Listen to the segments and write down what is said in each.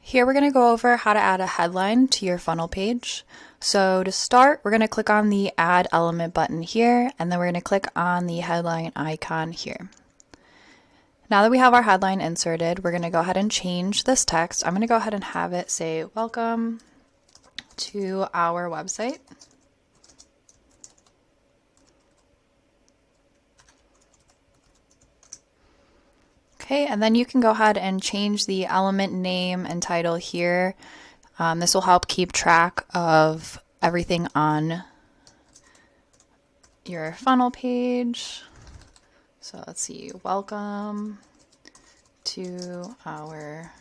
Here we're going to go over how to add a headline to your funnel page. So to start, we're going to click on the Add Element button here, and then we're going to click on the headline icon here. Now that we have our headline inserted, we're going to go ahead and change this text. I'm going to go ahead and have it say, "Welcome to our website." Okay, and then you can go ahead and change the element name and title here. This will help keep track of everything on your funnel page. So let's see, welcome to our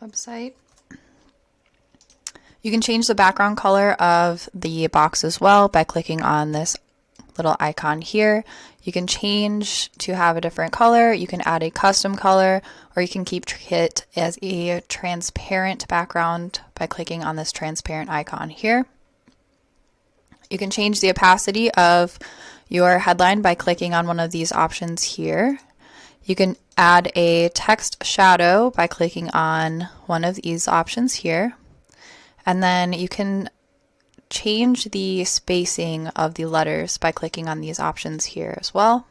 website. You can change the background color of the box as well by clicking on this little icon here. You can change to have a different color, you can add a custom color, or you can keep it as a transparent background by clicking on this transparent icon here. You can change the opacity of your headline by clicking on one of these options here. You can add a text shadow by clicking on one of these options here. And then you can change the spacing of the letters by clicking on these options here as well.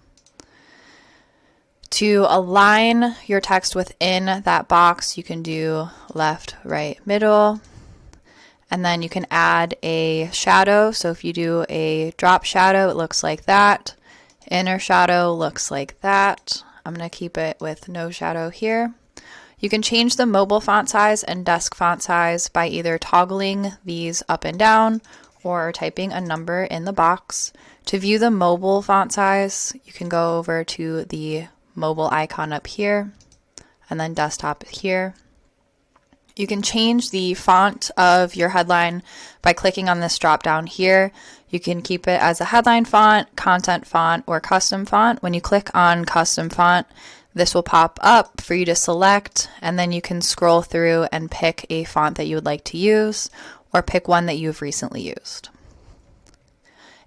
To align your text within that box, you can do left, right, middle, and then you can add a shadow. So if you do a drop shadow, it looks like that. Inner shadow looks like that. I'm going to keep it with no shadow here. You can change the mobile font size and desk font size by either toggling these up and down or typing a number in the box. To view the mobile font size, you can go over to the mobile icon up here and then desktop here. You can change the font of your headline by clicking on this drop down here. You can keep it as a headline font, content font, or custom font. When you click on custom font, this will pop up for you to select, and then you can scroll through and pick a font that you would like to use, or pick one that you've recently used.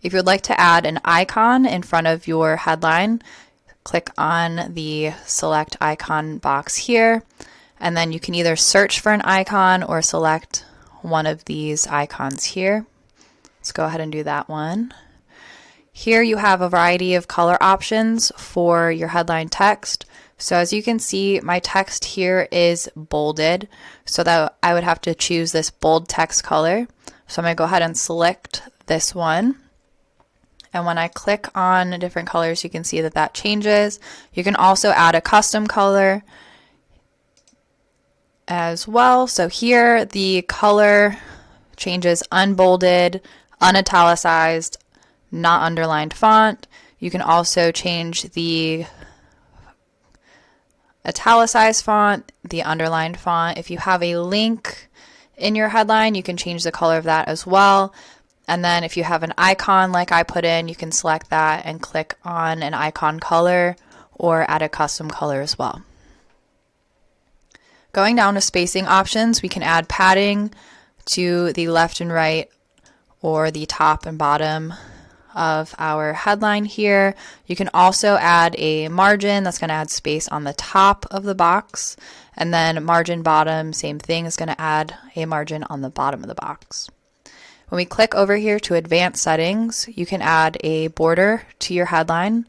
If you would like to add an icon in front of your headline, click on the select icon box here, and then you can either search for an icon or select one of these icons here. Let's go ahead and do that one. Here you have a variety of color options for your headline text. So as you can see, my text here is bolded, so that I would have to choose this bold text color. So I'm going to go ahead and select this one. And when I click on different colors, you can see that that changes. You can also add a custom color as well. So here the color changes unbolded, unitalicized, not underlined font. You can also change the italicized font, the underlined font. If you have a link in your headline, you can change the color of that as well. And then if you have an icon like I put in, you can select that and click on an icon color or add a custom color as well. Going down to spacing options, we can add padding to the left and right or the top and bottom of our headline here. You can also add a margin that's going to add space on the top of the box, and then margin bottom, same thing, is going to add a margin on the bottom of the box. When we click over here to advanced settings, you can add a border to your headline.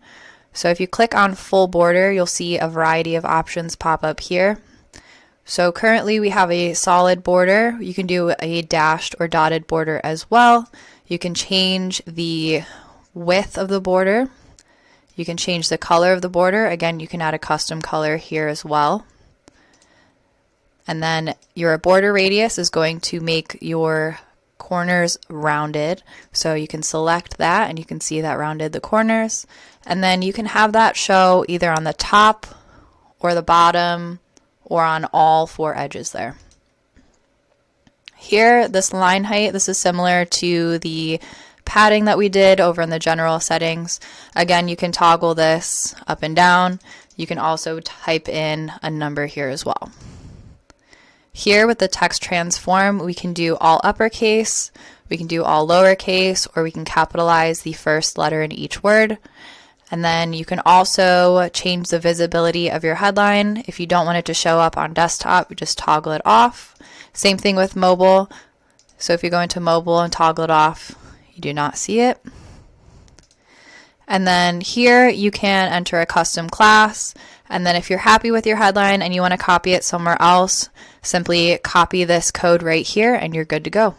So if you click on full border, you'll see a variety of options pop up here. So currently we have a solid border. You can do a dashed or dotted border as well. You can change the width of the border. You can change the color of the border. Again, you can add a custom color here as well. And then your border radius is going to make your corners rounded. So you can select that and you can see that rounded the corners. And then you can have that show either on the top or the bottom or on all four edges there. Here, this line height, this is similar to the padding that we did over in the general settings. Again, you can toggle this up and down. You can also type in a number here as well. Here with the text transform, we can do all uppercase, we can do all lowercase, or we can capitalize the first letter in each word. And then you can also change the visibility of your headline. If you don't want it to show up on desktop, you just toggle it off. Same thing with mobile. So if you go into mobile and toggle it off, you do not see it. And then here you can enter a custom class. And then if you're happy with your headline and you want to copy it somewhere else, simply copy this code right here and you're good to go.